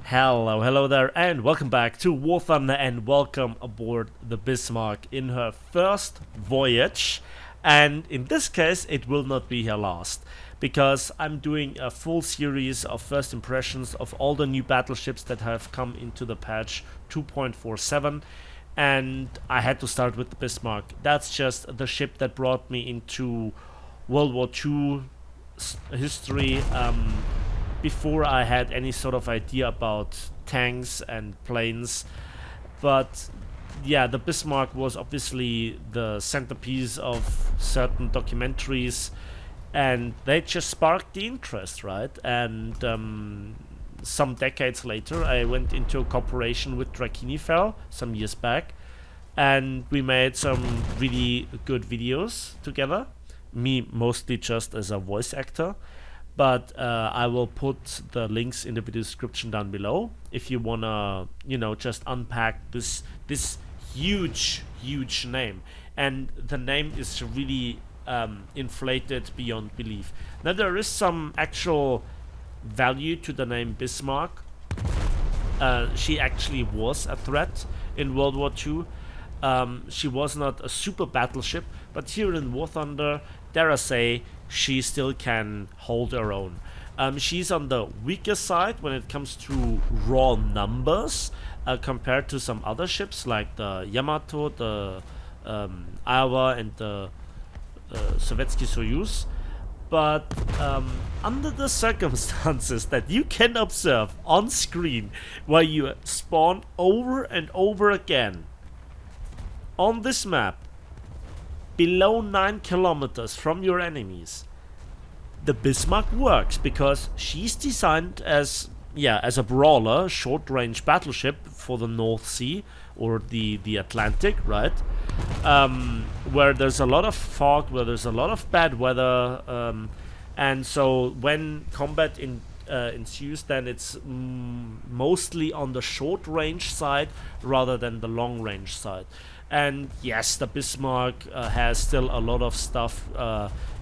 Hello there, and welcome back to War Thunder, and welcome aboard the Bismarck in her first voyage. And in this case, it will not be her last, because I'm doing a full series of first impressions of all the new battleships that have come into the patch 2.47. And I had to start with the Bismarck. That's just the ship that brought me into World War II history. Before I had any sort of idea about tanks and planes. But yeah, the Bismarck was obviously the centerpiece of certain documentaries, and they just sparked the interest, right? And some decades later, I went into a cooperation with Drachinifel some years back, and we made some really good videos together. Me mostly just as a voice actor. But I will put the links in the video description down below if you wanna, just unpack this huge name. And the name is really inflated beyond belief. Now there is some actual value to the name Bismarck. She actually was a threat in World War II. She was not a super battleship, but here in War Thunder, dare I say, she still can hold her own. She's on the weaker side when it comes to raw numbers compared to some other ships like the Yamato, the Iowa, and the Sovietsky Soyuz. But under the circumstances that you can observe on screen, where you spawn over and over again on this map, below 9 kilometers from your enemies, the Bismarck works because she's designed as a brawler, short-range battleship for the North Sea or the Atlantic, right? Where there's a lot of fog, where there's a lot of bad weather, and so when combat ensues, then it's mostly on the short-range side rather than the long-range side. And yes, the Bismarck has still a lot of stuff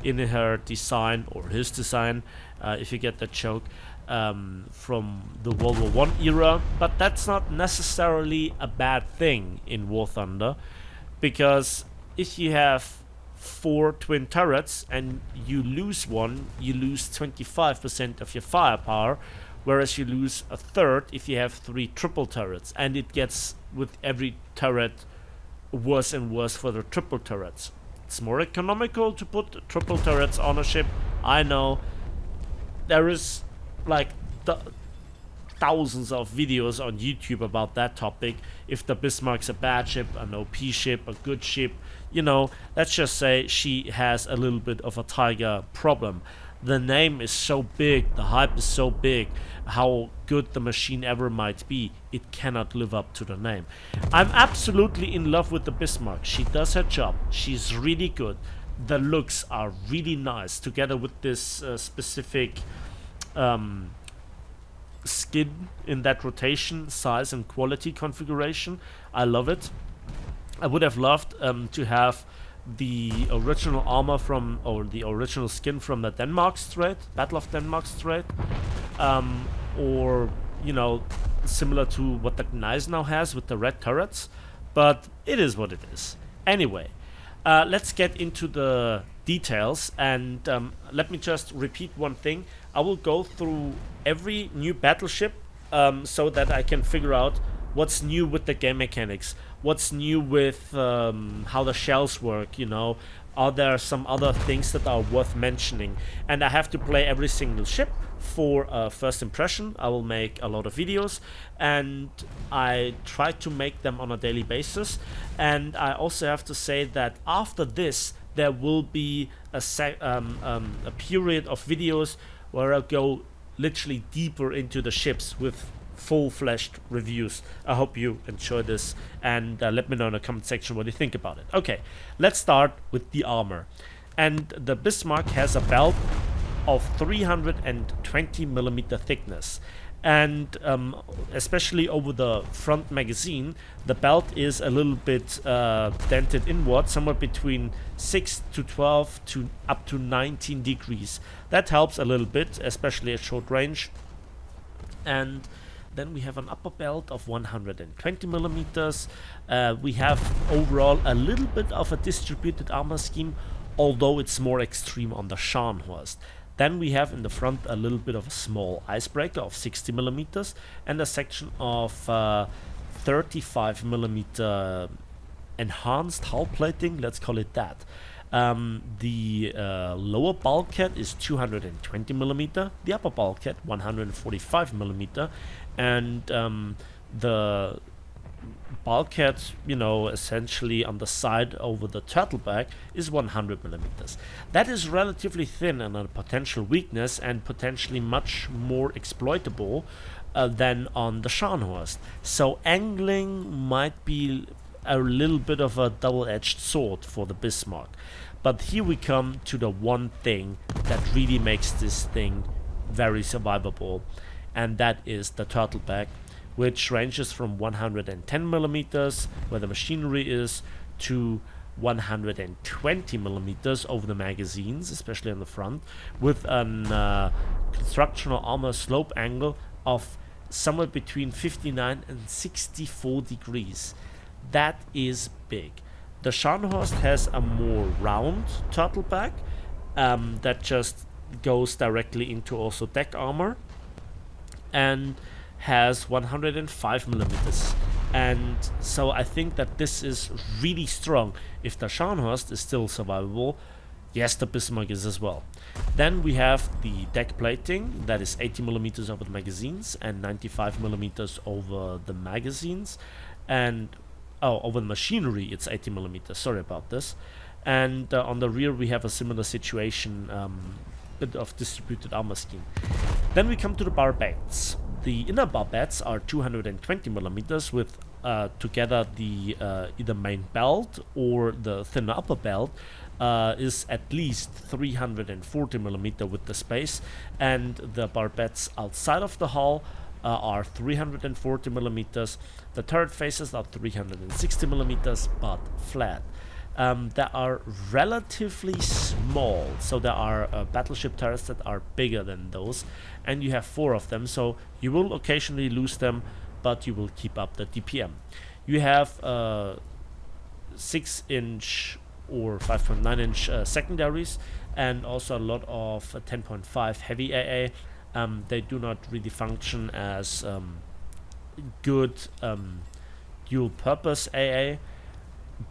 in her design, or his design, if you get that joke, from the World War I era. But that's not necessarily a bad thing in War Thunder, because if you have 4 twin turrets and you lose one, you lose 25% of your firepower, whereas you lose a third if you have 3 triple turrets, and it gets with every turret worse and worse for the triple turrets. It's more economical to put triple turrets on a ship. I know there is like thousands of videos on YouTube about that topic. If the Bismarck's a bad ship, an OP ship, a good ship, let's just say she has a little bit of a tiger problem. The name is so big, the hype is so big, how good the machine ever might be, it cannot live up to the name. I'm absolutely in love with the Bismarck. She does her job. She's really good. The looks are really nice, together with this specific skin in that rotation, size and quality configuration. I love it. I would have loved to have the original armor or the original skin from the Denmark Strait, Battle of Denmark Strait, or similar to what the Gneisenau has with the red turrets, but it is what it is. Anyway, let's get into the details, and let me just repeat one thing. I will go through every new battleship so that I can figure out what's new with the game mechanics, what's new with how the shells work, are there some other things that are worth mentioning. And I have to play every single ship for a first impression. I will make a lot of videos, and I try to make them on a daily basis. And I also have to say that after this, there will be a period of videos where I'll go literally deeper into the ships with full-fledged reviews. I hope you enjoy this, and let me know in the comment section what you think about it. Okay, let's start with the armor. And the Bismarck has a belt of 320mm thickness, and especially over the front magazine, the belt is a little bit dented inward, somewhere between 6 to 12 to up to 19 degrees. That helps a little bit, especially at short range. And Then we have an upper belt of 120 millimeters. We have overall a little bit of a distributed armor scheme, although it's more extreme on the Scharnhorst. Then we have in the front a little bit of a small icebreaker of 60 millimeters and a section of 35 millimeter enhanced hull plating, let's call it that. The lower bulkhead is 220 millimeter, the upper bulkhead 145 millimeter, and the bulkhead, you know, essentially on the side over the turtleback is 100 millimeters. That is relatively thin and a potential weakness, and potentially much more exploitable than on the Scharnhorst. So angling might be a little bit of a double-edged sword for the Bismarck. But here we come to the one thing that really makes this thing very survivable, and that is the turtleback, which ranges from 110 millimeters where the machinery is to 120 millimeters over the magazines, especially on the front, with an constructional armor slope angle of somewhere between 59 and 64 degrees. That is big. The Scharnhorst has a more round turtleback that just goes directly into also deck armor, and has 105 millimeters. And so I think that this is really strong. If the Scharnhorst is still survivable, yes, the Bismarck is as well. Then we have the deck plating that is 80 millimeters over the magazines and 95 millimeters over the magazines, and over the machinery it's 80 millimeters, sorry about this. And on the rear we have a similar situation, bit of distributed armor scheme. Then we come to the barbettes. The inner barbettes are 220 millimeters with together the either main belt or the thinner upper belt is at least 340 millimeter with the space, and the barbettes outside of the hull are 340 millimeters. The turret faces are 360 millimeters but flat. They are relatively small, so there are battleship turrets that are bigger than those, and you have 4 of them, so you will occasionally lose them, but you will keep up the DPM. You have 6-inch or 5.9-inch secondaries, and also a lot of 10.5 heavy AA. They do not really function as good dual purpose AA,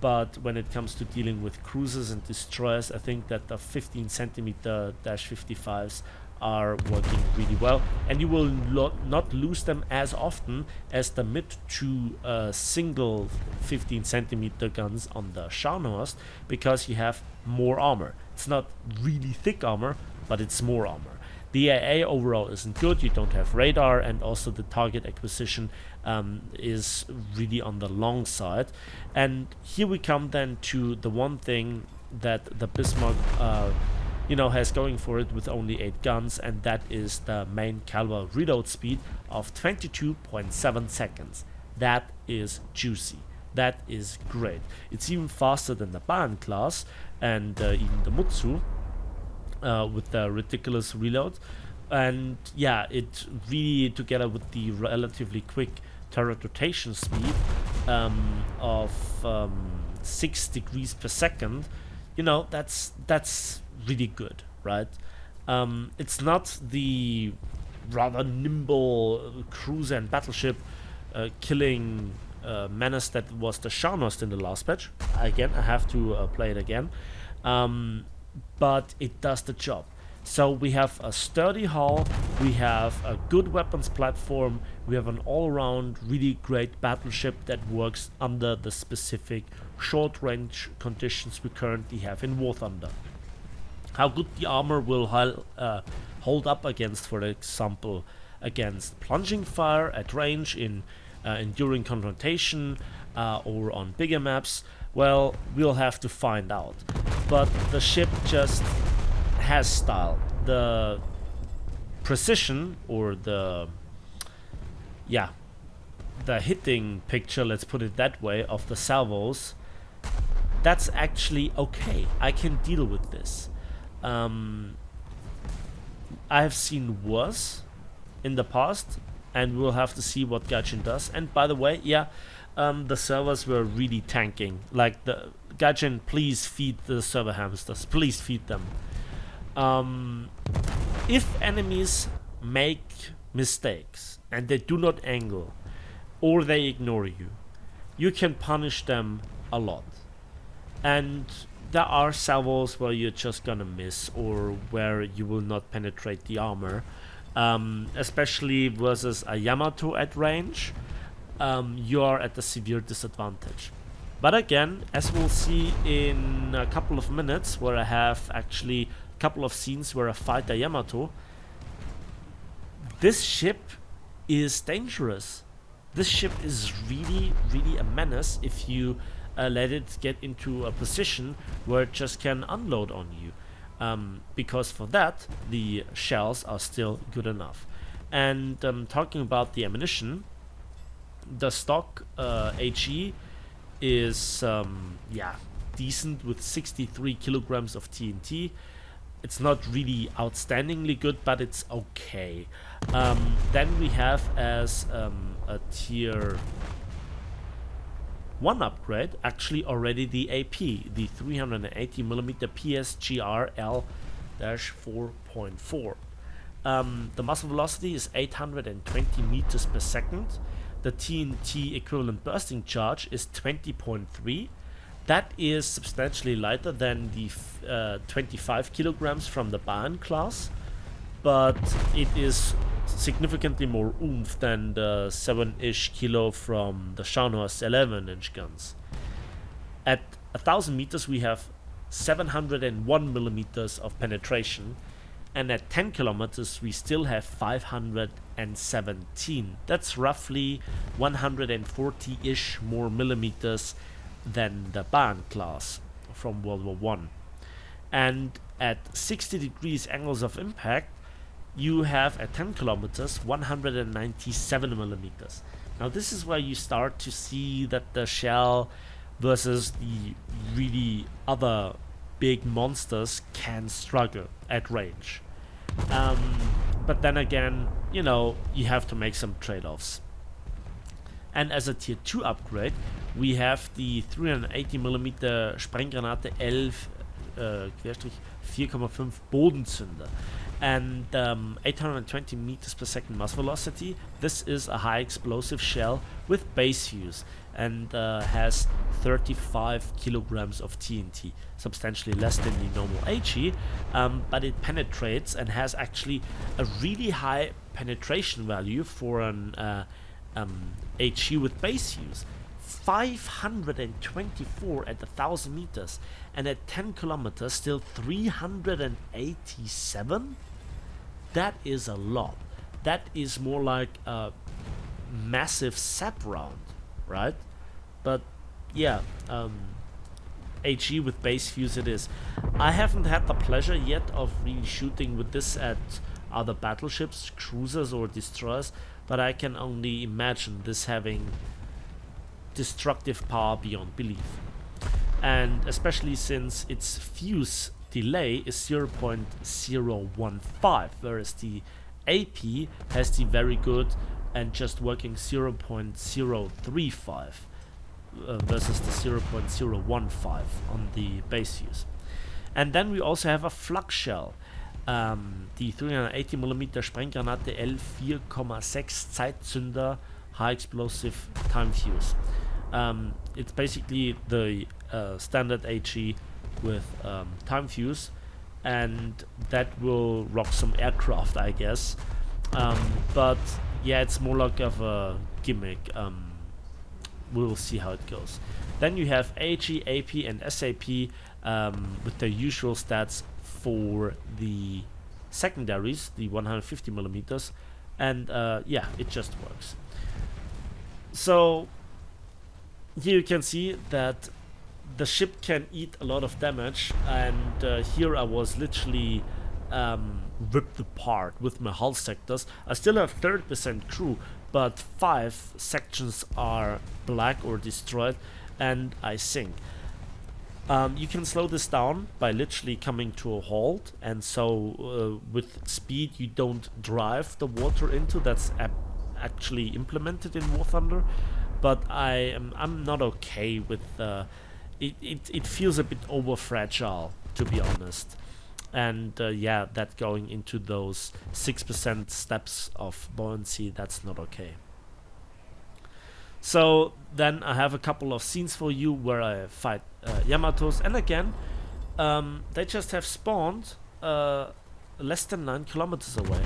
but when it comes to dealing with cruisers and destroyers, I think that the 15 centimeter -55s are working really well, and you will not lose them as often as the mid to single 15 centimeter guns on the Scharnhorst, because you have more armor. It's not really thick armor, but it's more armor. The AA overall isn't good, you don't have radar, and also the target acquisition is really on the long side. And here we come then to the one thing that the Bismarck has going for it with only 8 guns, and that is the main caliber reload speed of 22.7 seconds. That is juicy. That is great. It's even faster than the Bahn class and even the Mutsu. With the ridiculous reload, and yeah, it really, together with the relatively quick turret rotation speed of 6 degrees per second, that's really good, right? It's not the rather nimble cruiser and battleship killing menace that was the Scharnhorst in the last patch. Again, I have to play it again. But it does the job. So we have a sturdy hull, we have a good weapons platform, we have an all-around really great battleship that works under the specific short-range conditions we currently have in War Thunder. How good the armor will hold up against, for example, against plunging fire at range in enduring confrontation or on bigger maps, well, we'll have to find out. But the ship just has style. The precision, or the hitting picture, let's put it that way, of the salvos, that's actually okay. I can deal with this. I have seen worse in the past, and we'll have to see what Gaijin does. And by the way, yeah, the servers were really tanking. Like, the Gaijin, please feed the server hamsters. Please feed them. If enemies make mistakes and they do not angle or they ignore you, you can punish them a lot. And there are salvos where you're just gonna miss or where you will not penetrate the armor, especially versus a Yamato at range. You are at a severe disadvantage. But again, as we'll see in a couple of minutes, where I have actually a couple of scenes where I fight a Yamato, this ship is dangerous. This ship is really, really a menace if you let it get into a position where it just can unload on you. Because for that, the shells are still good enough. And talking about the ammunition, the stock HE is decent with 63 kilograms of TNT. It's not really outstandingly good, but it's okay. Then we have as a tier 1 upgrade actually already the AP, the 380mm PSGR L-4.4. The muzzle velocity is 820 meters per second. The TNT equivalent bursting charge is 20.3. That is substantially lighter than the 25 kilograms from the Bayern class, but it is significantly more oomph than the 7-ish kilo from the Scharnhorst 11-inch guns. At 1000 meters we have 701 millimeters of penetration, and at 10 kilometers we still have 517. That's roughly 140-ish more millimeters than the Bayern class from World War I. And at 60 degrees angles of impact, you have at 10 kilometers 197 millimeters. Now this is where you start to see that the shell versus the really other big monsters can struggle at range. But then again, you know, you have to make some trade-offs. And as a tier 2 upgrade, we have the 380mm Sprenggranate 11-4,5 Bodenzünder and 820 meters per second muzzle velocity. This is a high explosive shell with base fuse and has 35 kilograms of TNT, substantially less than the normal HE, but it penetrates and has actually a really high penetration value for an HE with base fuse. 524 at 1000 meters, and at 10 kilometers still 387. That is a lot. That is more like a massive sap round, right? But yeah, HE with base fuse it is. I haven't had the pleasure yet of really shooting with this at other battleships, cruisers or destroyers, but I can only imagine this having destructive power beyond belief. And especially since its fuse delay is 0.015, whereas the AP has the very good and just working 0.035 versus the 0.015 on the base fuse. And then we also have a flak shell, die 380mm Sprenggranate L4,6 Zeitzünder high explosive time fuse. It's basically the standard HE with time fuse, and that will rock some aircraft, I guess. But yeah, it's more like of a gimmick. We'll see how it goes. Then you have HE, AP, and SAP with their usual stats for the secondaries, the 150mm, and yeah, it just works. So here you can see that the ship can eat a lot of damage, and here I was literally ripped apart with my hull sectors. I still have 30% crew, but 5 sections are black or destroyed, and I sink. You can slow this down by literally coming to a halt, and so with speed you don't drive the water into. That's actually implemented in War Thunder, but I'm not okay with it feels a bit over fragile, to be honest. And yeah, that going into those 6% steps of buoyancy, that's not okay. So then I have a couple of scenes for you where I fight Yamatos, and again, they just have spawned less than 9 kilometers away.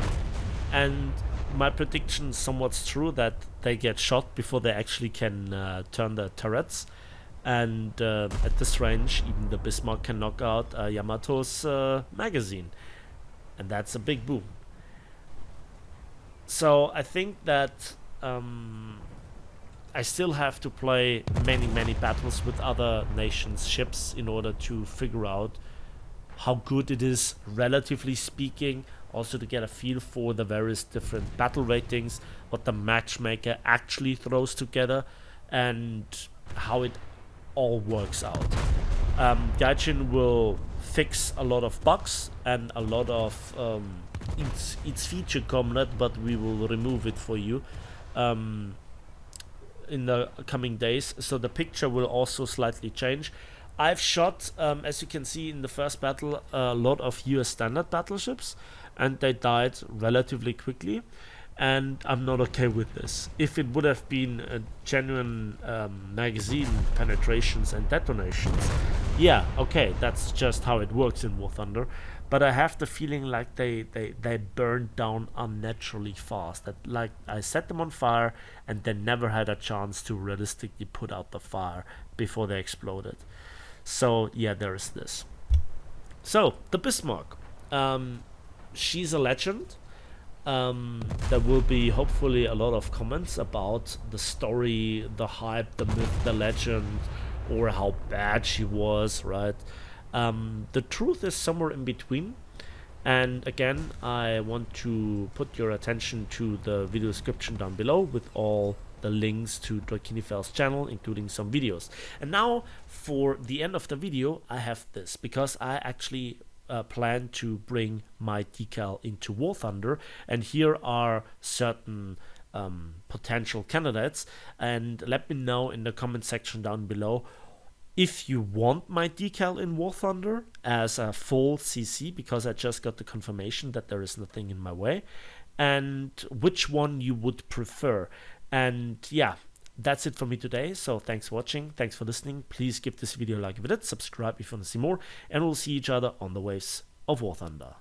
And my prediction is somewhat true, that they get shot before they actually can turn their turrets. And at this range, even the Bismarck can knock out Yamato's magazine. And that's a big boom. So I think that I still have to play many battles with other nations' ships in order to figure out how good it is, relatively speaking, also to get a feel for the various different battle ratings, what the matchmaker actually throws together, and how it all works out. Gaijin will fix a lot of bugs and a lot of its feature component, but we will remove it for you in the coming days, so the picture will also slightly change. I've shot, as you can see in the first battle, a lot of US standard battleships, and they died relatively quickly, and I'm not okay with this. If it would have been a genuine magazine penetrations and detonations, yeah, okay, that's just how it works in War Thunder. But I have the feeling like they burned down unnaturally fast. That like I set them on fire and they never had a chance to realistically put out the fire before they exploded. So yeah, there is this. So the Bismarck, she's a legend. There will be hopefully a lot of comments about the story, the hype, the myth, the legend, or how bad she was, right? The truth is somewhere in between. And again, I want to put your attention to the video description down below with all the links to Drachinifel's channel, including some videos. And now for the end of the video, I have this, because I actually plan to bring my decal into War Thunder, and here are certain potential candidates, and let me know in the comment section down below if you want my decal in War Thunder as a full CC, because I just got the confirmation that there is nothing in my way, and which one you would prefer. And yeah, that's it for me today. So thanks for watching, thanks for listening. Please give this video a like if you did, subscribe if you want to see more, and we'll see each other on the waves of War Thunder.